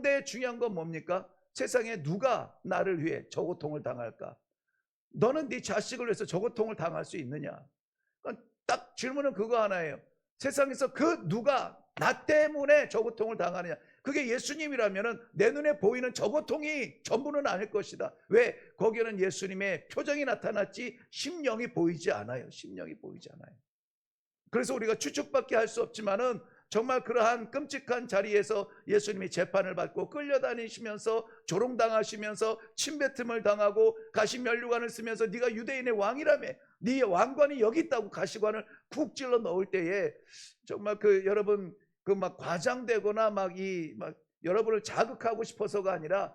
그런데 중요한 건 뭡니까? 세상에 누가 나를 위해 저 고통을 당할까? 너는 네 자식을 위해서 저 고통을 당할 수 있느냐? 그러니까 딱 질문은 그거 하나예요. 세상에서 그 누가 나 때문에 저 고통을 당하느냐? 그게 예수님이라면은 내 눈에 보이는 저 고통이 전부는 아닐 것이다. 왜? 거기에는 예수님의 표정이 나타났지 심령이 보이지 않아요. 심령이 보이지 않아요. 그래서 우리가 추측밖에 할 수 없지만은 정말 그러한 끔찍한 자리에서 예수님이 재판을 받고 끌려다니시면서 조롱당하시면서 침뱉음을 당하고 가시면류관을 쓰면서 네가 유대인의 왕이라며, 네 왕관이 여기 있다고 가시관을 푹 찔러 넣을 때에 정말 여러분 막 과장되거나 막 여러분을 자극하고 싶어서가 아니라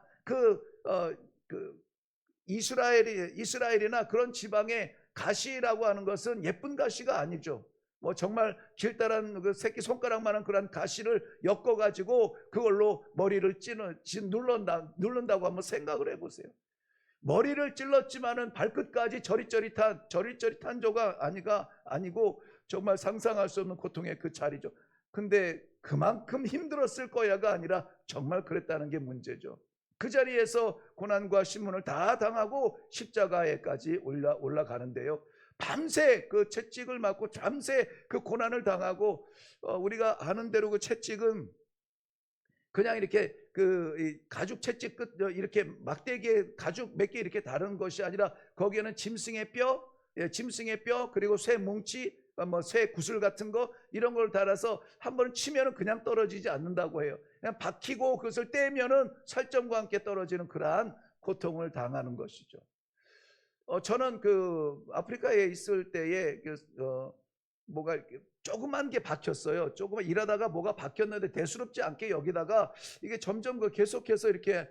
이스라엘이나 그런 지방의 가시라고 하는 것은 예쁜 가시가 아니죠. 뭐 정말 길다란 그 새끼 손가락만한 그런 가시를 엮어가지고 그걸로 머리를 누른다고 한번 생각을 해보세요. 머리를 찔렀지만은 발끝까지 저릿저릿한 조가 아니고 정말 상상할 수 없는 고통의 그 자리죠. 근데 그만큼 힘들었을 거야가 아니라 정말 그랬다는 게 문제죠. 그 자리에서 고난과 신문을 다 당하고 십자가에까지 올라가는데요. 밤새 그 채찍을 맞고 밤새 그 고난을 당하고, 우리가 아는 대로 그 채찍은 그냥 이렇게 가죽 채찍 끝 이렇게 막대기에 가죽 몇 개 이렇게 다른 것이 아니라 거기에는 짐승의 뼈 그리고 쇠 뭉치, 쇠 구슬 같은 거 이런 걸 달아서 한 번 치면은 그냥 떨어지지 않는다고 해요. 그냥 박히고 그것을 떼면은 살점과 함께 떨어지는 그러한 고통을 당하는 것이죠. 저는 아프리카에 있을 때에 뭐가 이렇게 조그만 게 박혔어요. 조그만 일하다가 뭐가 박혔는데 대수롭지 않게 여기다가 이게 점점 계속해서 이렇게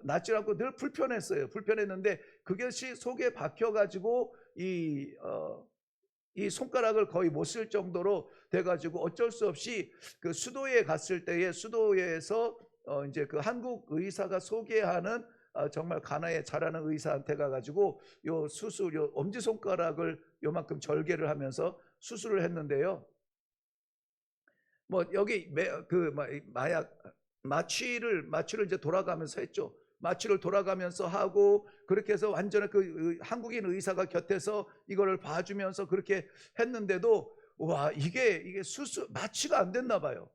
낫지 않고 늘 불편했어요. 불편했는데 그것이 속에 박혀가지고 이 손가락을 거의 못 쓸 정도로 돼가지고 어쩔 수 없이 그 수도에 갔을 때에 수도에서 이제 그 한국 의사가 소개하는 정말 가나에 잘하는 의사한테 가가지고 요 엄지손가락을 요만큼 절개를 하면서 수술을 했는데요. 뭐 여기 마취를 이제 돌아가면서 했죠. 마취를 돌아가면서 하고 그렇게 해서 완전히 한국인 의사가 곁에서 이거를 봐주면서 그렇게 했는데도 와 이게 마취가 안 됐나 봐요.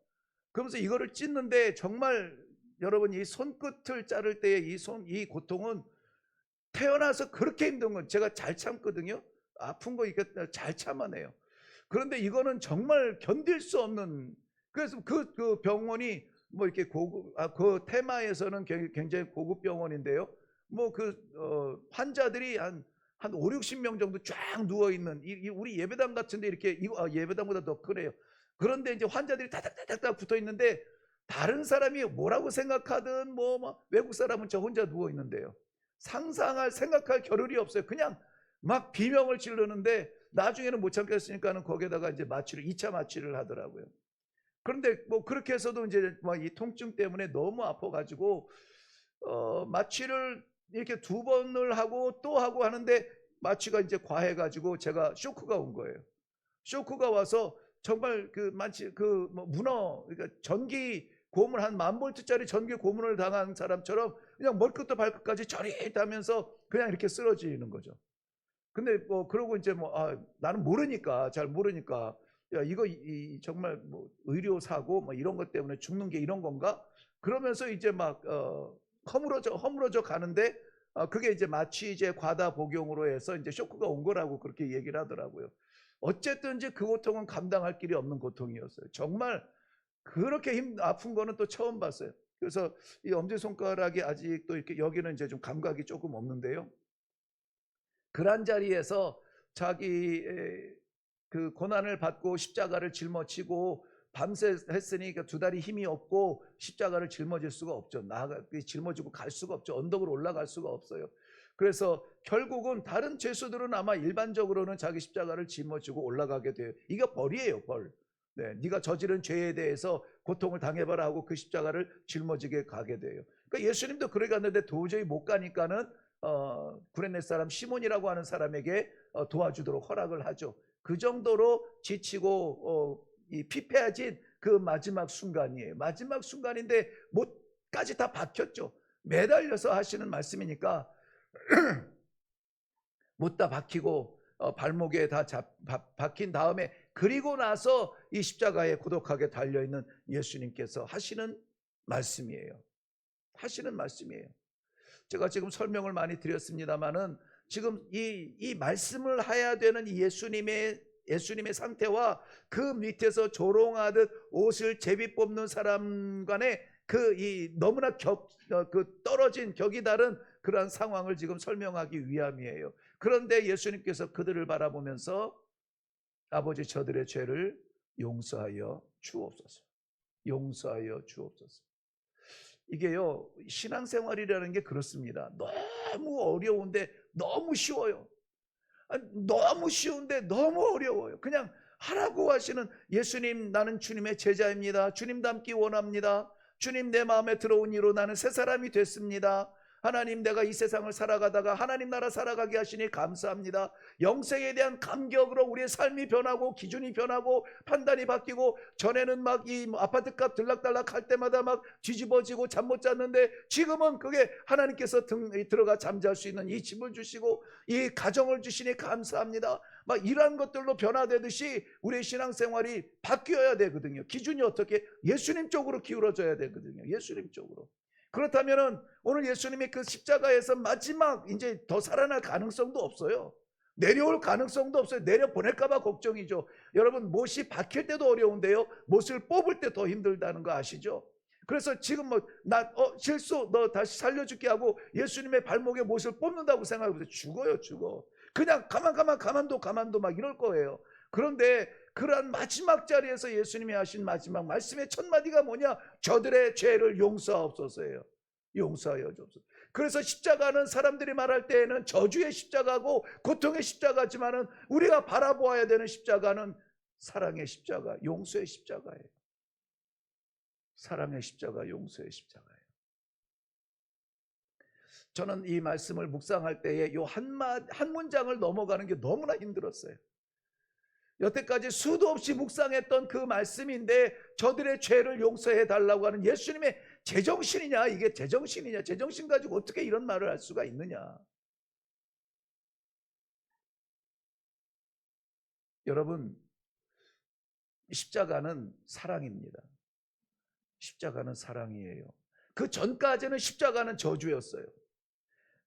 그러면서 이거를 찢는데 정말 여러분 이 손끝을 자를 때의 이 고통은 태어나서 그렇게 힘든 건 제가 잘 참거든요. 아픈 거 이렇게 잘 참아내요. 그런데 이거는 정말 견딜 수 없는, 그래서 그 병원이 뭐 이렇게 그 테마에서는 굉장히 고급 병원인데요. 뭐 환자들이 한 5, 60명 정도 쫙 누워있는, 우리 예배당 같은데 이렇게, 예배당보다 더 크네요. 그런데 이제 환자들이 다닥다닥 붙어 있는데 다른 사람이 뭐라고 생각하든 외국 사람은 저 혼자 누워 있는데요. 생각할 겨를이 없어요. 그냥 막 비명을 지르는데 나중에는 못 참겠으니까는 거기에다가 이제 2차 마취를 하더라고요. 그런데 뭐 그렇게 해서도 이제 이 통증 때문에 너무 아파가지고 마취를 이렇게 2번을 하고 또 하고 하는데 마취가 이제 과해가지고 제가 쇼크가 온 거예요. 쇼크가 와서 정말 그러니까 전기 고문 한 1000볼트짜리 전기 고문을 당한 사람처럼 그냥 머리끝부터 발끝까지 저릿하면서 그냥 이렇게 쓰러지는 거죠. 근데 그러고 이제 나는 잘 모르니까 야 이거 정말 의료 사고 이런 것 때문에 죽는 게 이런 건가? 그러면서 이제 허물어져 가는데 그게 이제 마취제 과다 복용으로 해서 이제 쇼크가 온 거라고 그렇게 얘기를 하더라고요. 어쨌든 이제 그 고통은 감당할 길이 없는 고통이었어요. 정말 그렇게 아픈 거는 또 처음 봤어요. 그래서 이 엄지손가락이 아직도 이렇게 여기는 이제 좀 감각이 조금 없는데요. 그런 자리에서 자기 그 고난을 받고 십자가를 짊어지고 밤새 했으니 2다리 힘이 없고 십자가를 짊어질 수가 없죠. 짊어지고 갈 수가 없죠. 언덕으로 올라갈 수가 없어요. 그래서 결국은 다른 죄수들은 아마 일반적으로는 자기 십자가를 짊어지고 올라가게 돼요. 이게 벌이에요, 벌. 네, 네가 저지른 죄에 대해서 고통을 당해봐라 하고 그 십자가를 짊어지게 가게 돼요. 그러니까 예수님도 그래 갔는데 도저히 못 가니까는 구레네 사람 시몬이라고 하는 사람에게 도와주도록 허락을 하죠. 그 정도로 지치고 피폐해진 그 마지막 순간이에요. 마지막 순간인데 발까지 다 박혔죠. 매달려서 하시는 말씀이니까 못다 박히고 발목에 다 박힌 다음에, 그리고 나서 이 십자가에 고독하게 달려있는 예수님께서 하시는 말씀이에요. 하시는 말씀이에요. 제가 지금 설명을 많이 드렸습니다마는 지금 이 말씀을 해야 되는 예수님의 상태와 그 밑에서 조롱하듯 옷을 제비 뽑는 사람 간의 너무나 떨어진 격이 다른 그러한 상황을 지금 설명하기 위함이에요. 그런데 예수님께서 그들을 바라보면서 아버지, 저들의 죄를 용서하여 주옵소서. 용서하여 주옵소서. 이게요, 신앙생활이라는 게 그렇습니다. 너무 어려운데 너무 쉬워요. 너무 쉬운데 너무 어려워요. 그냥 하라고 하시는 예수님, 나는 주님의 제자입니다. 주님 닮기 원합니다. 주님, 내 마음에 들어온 이로 나는 새 사람이 됐습니다. 하나님, 내가 이 세상을 살아가다가 하나님 나라 살아가게 하시니 감사합니다. 영생에 대한 감격으로 우리의 삶이 변하고 기준이 변하고 판단이 바뀌고, 전에는 막 이 아파트값 들락달락 할 때마다 막 뒤집어지고 잠 못 잤는데, 지금은 그게 하나님께서 들어가 잠잘 수 있는 이 집을 주시고 이 가정을 주시니 감사합니다. 막 이러한 것들로 변화되듯이 우리의 신앙생활이 바뀌어야 되거든요. 기준이 어떻게? 예수님 쪽으로 기울어져야 되거든요. 예수님 쪽으로. 그렇다면은 오늘 예수님이 그 십자가에서 마지막 이제 더 살아날 가능성도 없어요. 내려올 가능성도 없어요. 내려 보낼까봐 걱정이죠. 여러분, 못이 박힐 때도 어려운데요, 못을 뽑을 때 더 힘들다는 거 아시죠? 그래서 지금 실수, 너 다시 살려줄게 하고 예수님의 발목에 못을 뽑는다고 생각해보세요. 죽어요, 죽어. 그냥 가만도 막 이럴 거예요. 그런데 그러한 마지막 자리에서 예수님이 하신 마지막 말씀의 첫 마디가 뭐냐? 저들의 죄를 용서하옵소서예요. 용서하여 주옵소서. 그래서 십자가는 사람들이 말할 때에는 저주의 십자가고 고통의 십자가지만은, 우리가 바라보아야 되는 십자가는 사랑의 십자가, 용서의 십자가예요. 사랑의 십자가, 용서의 십자가예요. 저는 이 말씀을 묵상할 때에 요 한 문장을 넘어가는 게 너무나 힘들었어요. 여태까지 수도 없이 묵상했던 그 말씀인데, 저들의 죄를 용서해 달라고 하는 예수님의 제정신이냐? 이게 제정신이냐? 제정신 가지고 어떻게 이런 말을 할 수가 있느냐? 여러분, 십자가는 사랑입니다. 십자가는 사랑이에요. 그 전까지는 십자가는 저주였어요.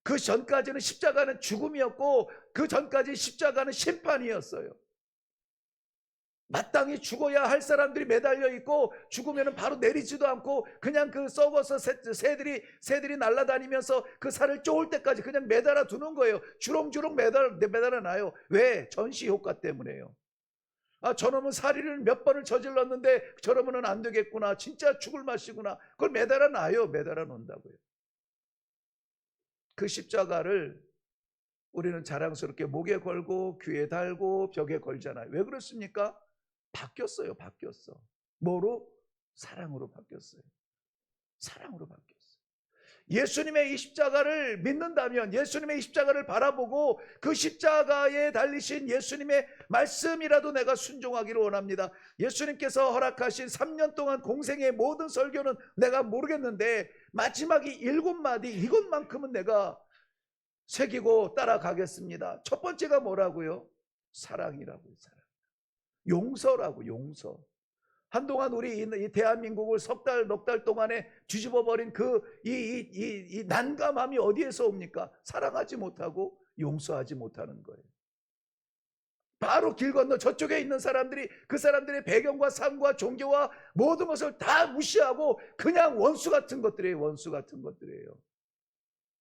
그 전까지는 십자가는 죽음이었고, 그 전까지 십자가는 심판이었어요. 마땅히 죽어야 할 사람들이 매달려 있고, 죽으면 바로 내리지도 않고 그냥 그 썩어서 새들이 날아다니면서 그 살을 쪼을 때까지 그냥 매달아 두는 거예요. 주렁주렁 매달아 놔요. 왜? 전시 효과 때문에요. 저놈은 살인을 몇 번을 저질렀는데 저러면은 안 되겠구나, 진짜 죽을 맛이구나, 그걸 매달아 놔요. 매달아 놓는다고요. 그 십자가를 우리는 자랑스럽게 목에 걸고 귀에 달고 벽에 걸잖아요. 왜 그렇습니까? 바뀌었어요. 바뀌었어. 뭐로? 사랑으로 바뀌었어요. 사랑으로 바뀌었어요. 예수님의 이 십자가를 믿는다면, 예수님의 이 십자가를 바라보고 그 십자가에 달리신 예수님의 말씀이라도 내가 순종하기를 원합니다. 예수님께서 허락하신 3년 동안 공생의 모든 설교는 내가 모르겠는데, 마지막이 7마디, 이것만큼은 내가 새기고 따라가겠습니다. 첫 번째가 뭐라고요? 사랑이라고요. 사랑. 용서라고, 용서. 한동안 우리 이 대한민국을 넉 달 동안에 뒤집어버린 이 난감함이 어디에서 옵니까? 사랑하지 못하고 용서하지 못하는 거예요. 바로 길 건너 저쪽에 있는 사람들이 그 사람들의 배경과 삶과 종교와 모든 것을 다 무시하고 그냥 원수 같은 것들이에요. 원수 같은 것들이에요.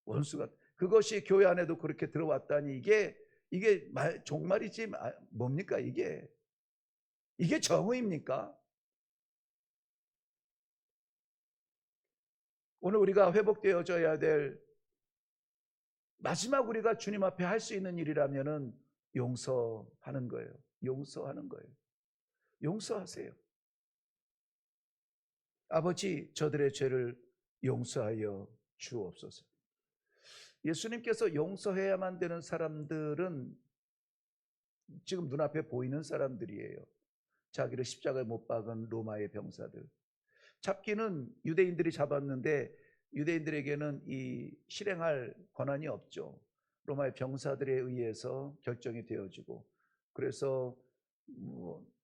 원수 같은. 그것이 교회 안에도 그렇게 들어왔다니, 이게 종말이지 뭡니까? 이게 정의입니까? 오늘 우리가 회복되어져야 될 마지막, 우리가 주님 앞에 할 수 있는 일이라면은 용서하는 거예요. 용서하는 거예요. 용서하세요. 아버지, 저들의 죄를 용서하여 주옵소서. 예수님께서 용서해야만 되는 사람들은 지금 눈앞에 보이는 사람들이에요. 자기를 십자가에 못 박은 로마의 병사들, 잡기는 유대인들이 잡았는데 유대인들에게는 이 실행할 권한이 없죠. 로마의 병사들에 의해서 결정이 되어지고, 그래서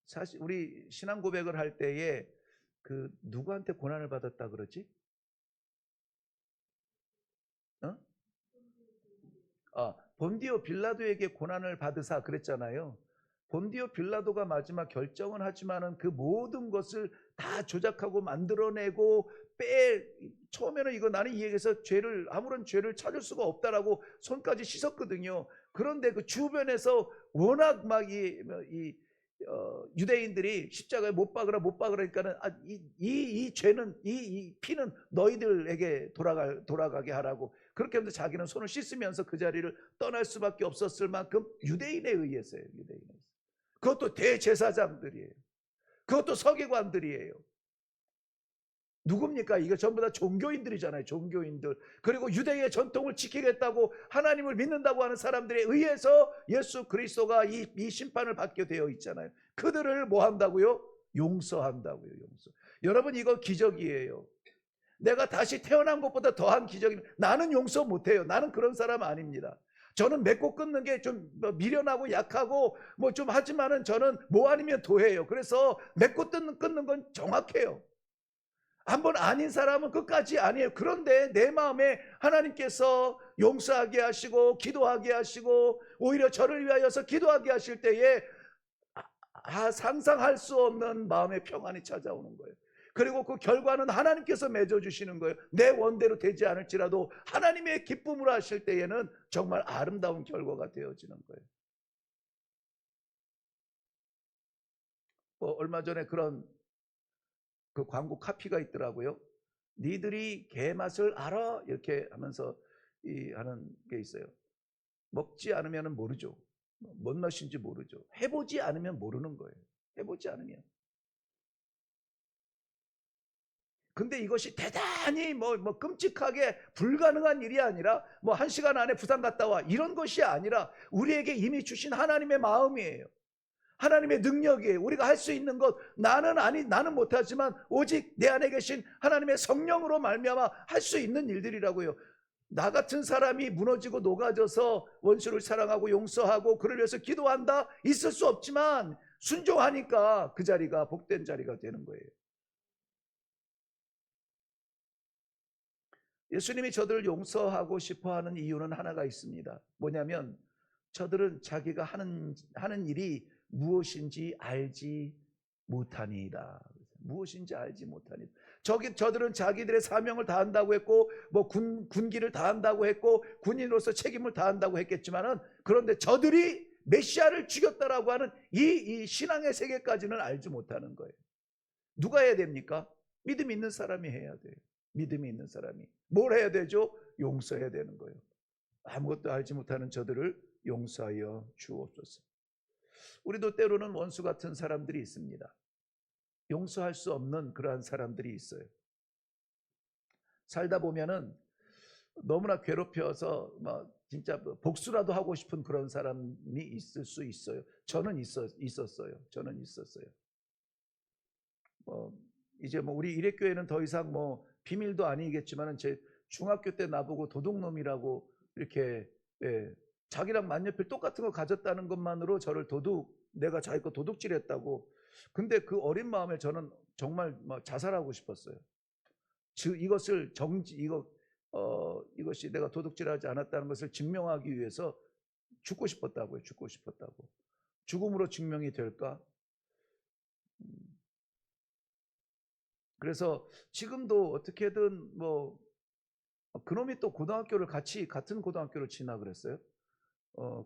사실 우리 신앙 고백을 할 때에 그 누구한테 고난을 받았다 그러지? 어? 본디오 빌라도에게 고난을 받으사 그랬잖아요. 본디오 빌라도가 마지막 결정은 하지만은 그 모든 것을 다 조작하고 만들어내고 처음에는 이거 나는 이 얘기에서 아무런 죄를 찾을 수가 없다라고 손까지 씻었거든요. 그런데 그 주변에서 워낙 막 유대인들이 십자가에 못 박으라 그러니까는 이 죄는 이 피는 너희들에게 돌아가게 하라고, 그렇게 하면서 자기는 손을 씻으면서 그 자리를 떠날 수밖에 없었을 만큼 유대인에 의해서요. 그것도 대제사장들이에요. 그것도 서기관들이에요. 누굽니까? 이거 전부 다 종교인들이잖아요. 종교인들. 그리고 유대의 전통을 지키겠다고 하나님을 믿는다고 하는 사람들에 의해서 예수 그리스도가 이 심판을 받게 되어 있잖아요. 그들을 뭐 한다고요? 용서한다고요. 용서. 여러분, 이거 기적이에요. 내가 다시 태어난 것보다 더한 기적입니다. 나는 용서 못해요. 나는 그런 사람 아닙니다. 저는 맺고 끊는 게 좀 미련하고 약하고 뭐 좀 하지만은 저는 뭐 아니면 도해요. 그래서 맺고 끊는 건 정확해요. 한번 아닌 사람은 끝까지 아니에요. 그런데 내 마음에 하나님께서 용서하게 하시고 기도하게 하시고 오히려 저를 위하여서 기도하게 하실 때에 상상할 수 없는 마음의 평안이 찾아오는 거예요. 그리고 그 결과는 하나님께서 맺어주시는 거예요. 내 원대로 되지 않을지라도 하나님의 기쁨으로 하실 때에는 정말 아름다운 결과가 되어지는 거예요. 얼마 전에 그런 그 광고 카피가 있더라고요. 니들이 개 맛을 알아? 이렇게 하면서 하는 게 있어요. 먹지 않으면 모르죠. 뭔 맛인지 모르죠. 해보지 않으면 모르는 거예요. 해보지 않으면. 근데 이것이 대단히 끔찍하게 불가능한 일이 아니라 1시간 안에 부산 갔다 와 이런 것이 아니라 우리에게 이미 주신 하나님의 마음이에요. 하나님의 능력이에요. 우리가 할 수 있는 것, 나는 못하지만 오직 내 안에 계신 하나님의 성령으로 말미암아 할 수 있는 일들이라고요. 나 같은 사람이 무너지고 녹아져서 원수를 사랑하고 용서하고 그를 위해서 기도한다? 있을 수 없지만 순종하니까 그 자리가 복된 자리가 되는 거예요. 예수님이 저들을 용서하고 싶어하는 이유는 하나가 있습니다. 뭐냐면 저들은 자기가 하는 일이 무엇인지 알지 못하니이다. 무엇인지 알지 못하니. 저들은 자기들의 사명을 다한다고 했고 군기를 다한다고 했고 군인으로서 책임을 다한다고 했겠지만은, 그런데 저들이 메시아를 죽였다라고 하는 이 신앙의 세계까지는 알지 못하는 거예요. 누가 해야 됩니까? 믿음 있는 사람이 해야 돼요. 믿음이 있는 사람이 뭘 해야 되죠? 용서해야 되는 거예요. 아무것도 알지 못하는 저들을 용서하여 주옵소서. 우리도 때로는 원수 같은 사람들이 있습니다. 용서할 수 없는 그러한 사람들이 있어요. 살다 보면은 너무나 괴롭혀서 진짜 복수라도 하고 싶은 그런 사람이 있을 수 있어요. 저는 있었어요. 이제 우리 일회교회는 더 이상 비밀도 아니겠지만은 제 중학교 때 나보고 도둑놈이라고 이렇게, 자기랑 만년필 똑같은 거 가졌다는 것만으로 저를 내가 자기 거 도둑질했다고. 근데 그 어린 마음에 저는 정말 자살하고 싶었어요. 이것이 내가 도둑질하지 않았다는 것을 증명하기 위해서 죽고 싶었다고요. 죽음으로 증명이 될까? 그래서 지금도 어떻게든 그놈이 또 같은 고등학교를 지나 그랬어요.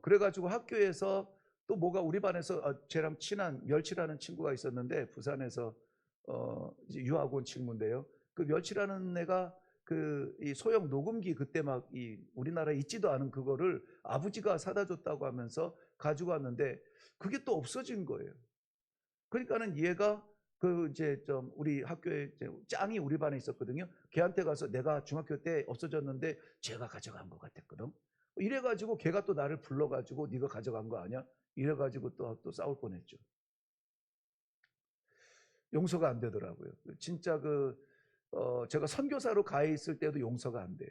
그래가지고 학교에서 또 우리 반에서 쟤랑 친한 멸치라는 친구가 있었는데, 부산에서 이제 유학 온 친구인데요. 그 멸치라는 애가 이 소형 녹음기 그때 우리나라에 있지도 않은 그거를 아버지가 사다 줬다고 하면서 가지고 왔는데 그게 또 없어진 거예요. 그러니까는 얘가 우리 학교에 짱이 우리 반에 있었거든요. 걔한테 가서 내가 중학교 때 없어졌는데 제가 가져간 것 같았거든. 이래가지고 걔가 또 나를 불러가지고 네가 가져간 거 아니야? 이래가지고 또 싸울 뻔했죠. 용서가 안 되더라고요. 진짜 제가 선교사로 가 있을 때도 용서가 안 돼요.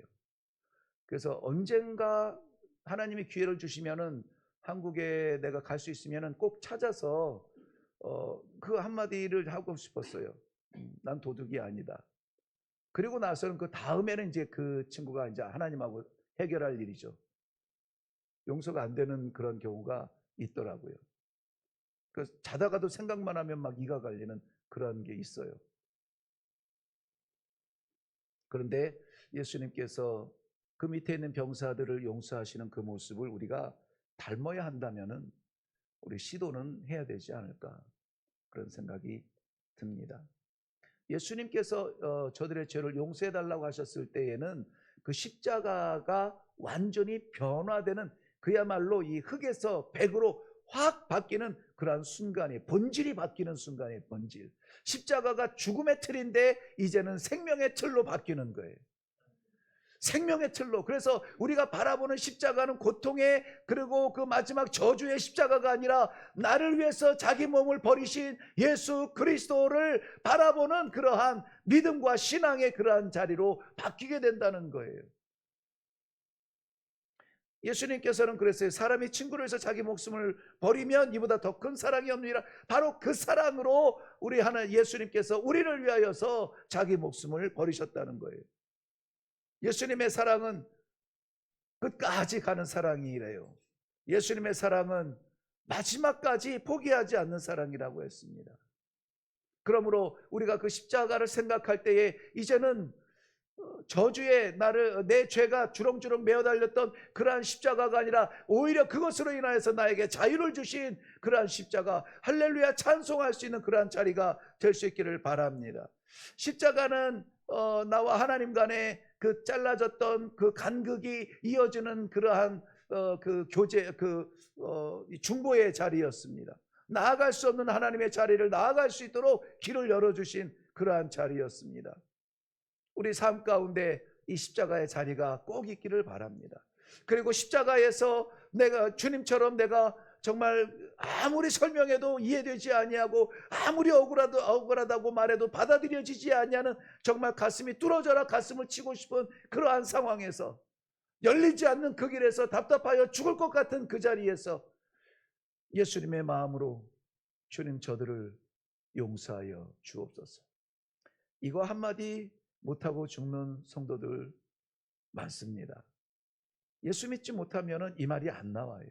그래서 언젠가 하나님이 기회를 주시면은 한국에 내가 갈 수 있으면은 꼭 찾아서 그 한마디를 하고 싶었어요. 난 도둑이 아니다. 그리고 나서는 그 다음에는 이제 그 친구가 이제 하나님하고 해결할 일이죠. 용서가 안 되는 그런 경우가 있더라고요. 그래서 자다가도 생각만 하면 막 이가 갈리는 그런 게 있어요. 그런데 예수님께서 그 밑에 있는 병사들을 용서하시는 그 모습을 우리가 닮아야 한다면은 우리 시도는 해야 되지 않을까, 그런 생각이 듭니다. 예수님께서 저들의 죄를 용서해 달라고 하셨을 때에는 그 십자가가 완전히 변화되는, 그야말로 이 흙에서 백으로 확 바뀌는 그러한 순간이, 본질이 바뀌는 순간의 본질. 십자가가 죽음의 틀인데 이제는 생명의 틀로 바뀌는 거예요. 생명의 틀로. 그래서 우리가 바라보는 십자가는 고통의, 그리고 그 마지막 저주의 십자가가 아니라 나를 위해서 자기 몸을 버리신 예수 그리스도를 바라보는 그러한 믿음과 신앙의 그러한 자리로 바뀌게 된다는 거예요. 예수님께서는 그랬어요. 사람이 친구를 위해서 자기 목숨을 버리면 이보다 더 큰 사랑이 없느니라. 바로 그 사랑으로 우리 하나님 예수님께서 우리를 위하여서 자기 목숨을 버리셨다는 거예요. 예수님의 사랑은 끝까지 가는 사랑이래요. 예수님의 사랑은 마지막까지 포기하지 않는 사랑이라고 했습니다. 그러므로 우리가 그 십자가를 생각할 때에 이제는 저주에 내 죄가 주렁주렁 메어 달렸던 그러한 십자가가 아니라 오히려 그것으로 인하여서 나에게 자유를 주신 그러한 십자가, 할렐루야 찬송할 수 있는 그러한 자리가 될 수 있기를 바랍니다. 십자가는 나와 하나님 간에 그 잘라졌던 그 간극이 이어지는 그러한 그 교제, 중보의 자리였습니다. 나아갈 수 없는 하나님의 자리를 나아갈 수 있도록 길을 열어주신 그러한 자리였습니다. 우리 삶 가운데 이 십자가의 자리가 꼭 있기를 바랍니다. 그리고 십자가에서 내가 주님처럼 내가 정말 아무리 설명해도 이해되지 아니하고 아무리 억울하다고 말해도 받아들여지지 아니하는, 정말 가슴이 뚫어져라 가슴을 치고 싶은 그러한 상황에서, 열리지 않는 그 길에서 답답하여 죽을 것 같은 그 자리에서 예수님의 마음으로 주님 저들을 용서하여 주옵소서. 이거 한마디 못하고 죽는 성도들 많습니다. 예수 믿지 못하면 이 말이 안 나와요.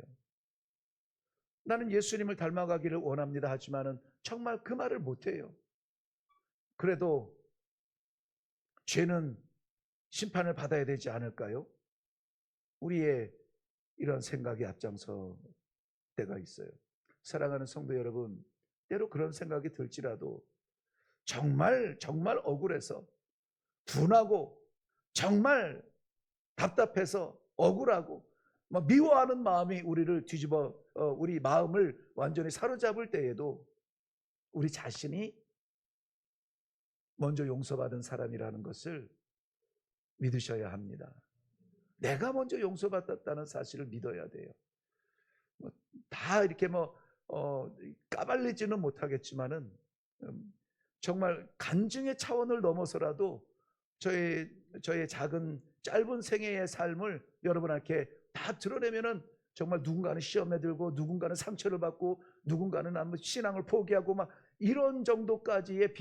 나는 예수님을 닮아가기를 원합니다 하지만은 정말 그 말을 못해요. 그래도 죄는 심판을 받아야 되지 않을까요? 우리의 이런 생각이 앞장서 때가 있어요. 사랑하는 성도 여러분, 때로 그런 생각이 들지라도 정말 억울해서, 분하고, 정말 답답해서, 억울하고 막 미워하는 마음이 우리를 우리 마음을 완전히 사로잡을 때에도 우리 자신이 먼저 용서받은 사람이라는 것을 믿으셔야 합니다. 내가 먼저 용서받았다는 사실을 믿어야 돼요. 다 이렇게 까발리지는 못하겠지만은 정말 간증의 차원을 넘어서라도 저의 작은 짧은 생애의 삶을 여러분에게 다 드러내면은 정말 누군가는 시험에 들고, 누군가는 상처를 받고, 누군가는 신앙을 포기하고 막 이런 정도까지의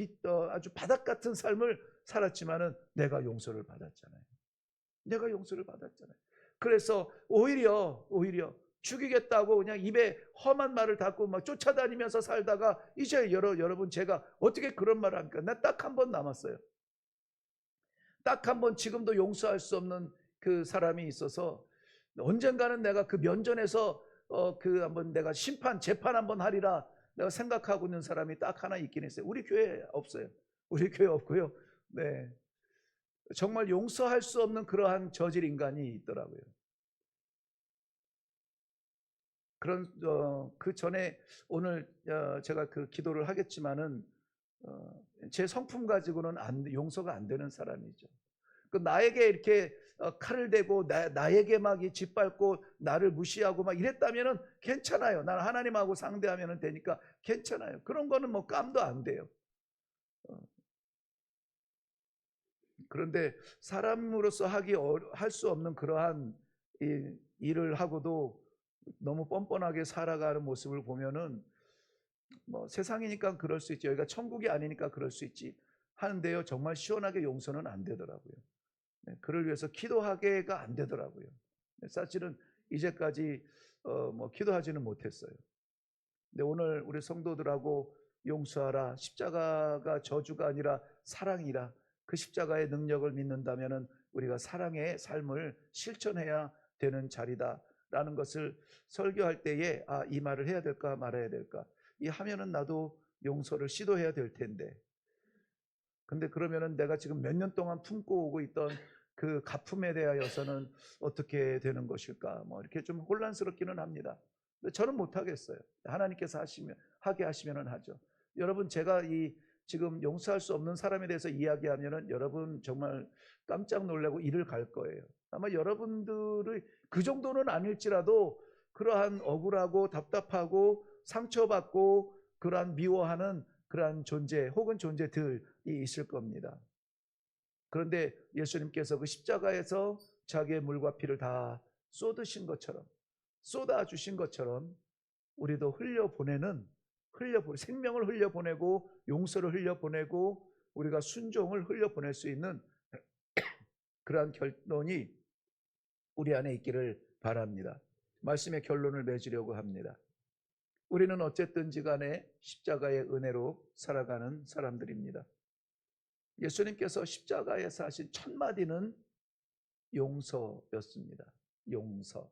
아주 바닥 같은 삶을 살았지만은 내가 용서를 받았잖아요. 내가 용서를 받았잖아요. 그래서 오히려 죽이겠다고 그냥 입에 험한 말을 닫고 막 쫓아다니면서 살다가 이제 여러분 제가 어떻게 그런 말을 합니까? 나 딱 한 번 남았어요. 딱 한 번, 지금도 용서할 수 없는 그 사람이 있어서 언젠가는 내가 그 면전에서 한번 내가 재판 한번 하리라 내가 생각하고 있는 사람이 딱 하나 있긴 했어요. 우리 교회에 없어요. 우리 교회 없고요. 네, 정말 용서할 수 없는 그러한 저질 인간이 있더라고요. 그 전에 오늘 제가 그 기도를 하겠지만은 제 성품 가지고는 용서가 안 되는 사람이죠. 나에게 이렇게 칼을 대고 나에게 막 짓밟고 나를 무시하고 막 이랬다면은 괜찮아요. 나는 하나님하고 상대하면 되니까 괜찮아요. 그런 거는 뭐 깜도 안 돼요. 그런데 사람으로서 할 수 없는 그러한 일을 하고도 너무 뻔뻔하게 살아가는 모습을 보면은 뭐 세상이니까 그럴 수 있지, 여기가 천국이 아니니까 그럴 수 있지 하는데요, 정말 시원하게 용서는 안 되더라고요. 그를 위해서 기도하게가 안 되더라고요. 사실은 이제까지 뭐 기도하지는 못했어요. 근데 오늘 우리 성도들하고 용서하라, 십자가가 저주가 아니라 사랑이라, 그 십자가의 능력을 믿는다면은 우리가 사랑의 삶을 실천해야 되는 자리다라는 것을 설교할 때에 이 말을 해야 될까 말아야 될까, 이 하면은 나도 용서를 시도해야 될 텐데, 근데 그러면은 내가 지금 몇 년 동안 품고 오고 있던 그 가품에 대하여서는 어떻게 되는 것일까, 뭐 이렇게 좀 혼란스럽기는 합니다. 근데 저는 못하겠어요. 하나님께서 하게 하시면은 하죠. 여러분, 제가 지금 용서할 수 없는 사람에 대해서 이야기하면은 여러분 정말 깜짝 놀라고 이를 갈 거예요. 아마 여러분들의 그 정도는 아닐지라도 그러한 억울하고 답답하고 상처받고 그러한 미워하는 그러한 존재 혹은 존재들이 있을 겁니다. 그런데 예수님께서 그 십자가에서 자기의 물과 피를 다 쏟으신 것처럼, 쏟아주신 것처럼 우리도 생명을 흘려보내고 용서를 흘려보내고 우리가 순종을 흘려보낼 수 있는 그러한 결론이 우리 안에 있기를 바랍니다. 말씀의 결론을 맺으려고 합니다. 우리는 어쨌든지 간에 십자가의 은혜로 살아가는 사람들입니다. 예수님께서 십자가에서 하신 첫 마디는 용서였습니다. 용서.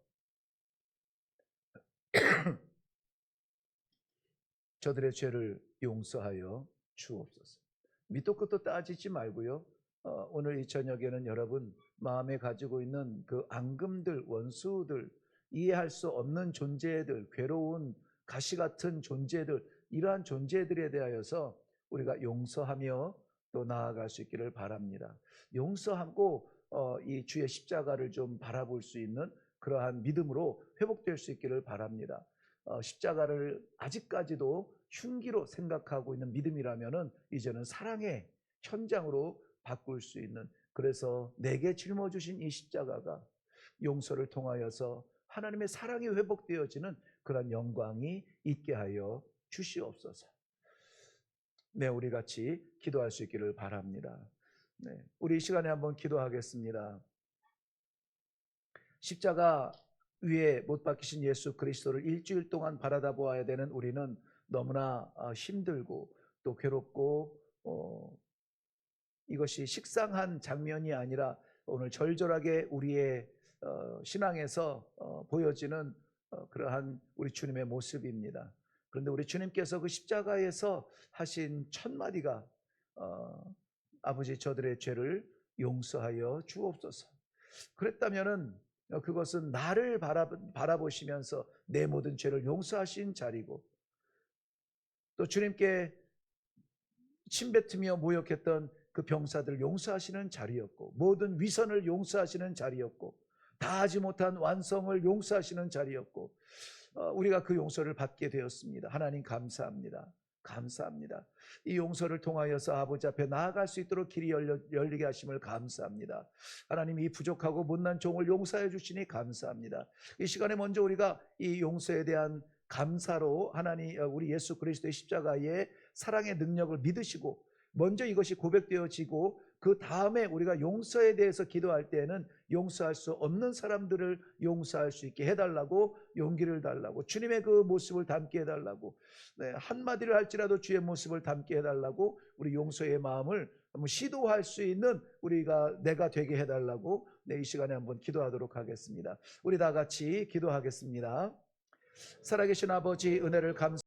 저들의 죄를 용서하여 주옵소서. 밑도 끝도 따지지 말고요. 오늘 이 저녁에는 여러분 마음에 가지고 있는 그 앙금들, 원수들, 이해할 수 없는 존재들, 괴로운 가시 같은 존재들, 이러한 존재들에 대하여서 우리가 용서하며 또 나아갈 수 있기를 바랍니다. 용서하고 이 주의 십자가를 좀 바라볼 수 있는 그러한 믿음으로 회복될 수 있기를 바랍니다. 십자가를 아직까지도 흉기로 생각하고 있는 믿음이라면은 이제는 사랑의 현장으로 바꿀 수 있는, 그래서 내게 짊어주신 이 십자가가 용서를 통하여서 하나님의 사랑이 회복되어지는 그런 영광이 있게 하여 주시옵소서. 네, 우리 같이 기도할 수 있기를 바랍니다. 네, 우리 이 시간에 한번 기도하겠습니다. 십자가 위에 못 박히신 예수 그리스도를 일주일 동안 바라다 보아야 되는 우리는 너무나 힘들고 또 괴롭고 이것이 식상한 장면이 아니라 오늘 절절하게 우리의 신앙에서 보여지는 그러한 우리 주님의 모습입니다. 그런데 우리 주님께서 그 십자가에서 하신 첫 마디가 아버지 저들의 죄를 용서하여 주옵소서. 그랬다면은 그것은 나를 바라보시면서 내 모든 죄를 용서하신 자리고, 또 주님께 침뱉으며 모욕했던 그 병사들을 용서하시는 자리였고, 모든 위선을 용서하시는 자리였고, 다하지 못한 완성을 용서하시는 자리였고, 우리가 그 용서를 받게 되었습니다. 하나님 감사합니다. 감사합니다. 이 용서를 통하여서 아버지 앞에 나아갈 수 있도록 길이 열리게 하심을 감사합니다. 하나님, 이 부족하고 못난 종을 용서해 주시니 감사합니다. 이 시간에 먼저 우리가 이 용서에 대한 감사로 하나님 우리 예수 그리스도의 십자가의 사랑의 능력을 믿으시고 먼저 이것이 고백되어지고 그 다음에 우리가 용서에 대해서 기도할 때에는 용서할 수 없는 사람들을 용서할 수 있게 해달라고 용기를 달라고, 주님의 그 모습을 담게 해달라고, 한마디를 할지라도 주의 모습을 담게 해달라고, 우리 용서의 마음을 한번 시도할 수 있는 내가 되게 해달라고 이 시간에 한번 기도하도록 하겠습니다. 우리 다 같이 기도하겠습니다. 살아계신 아버지, 은혜를 감사합니다.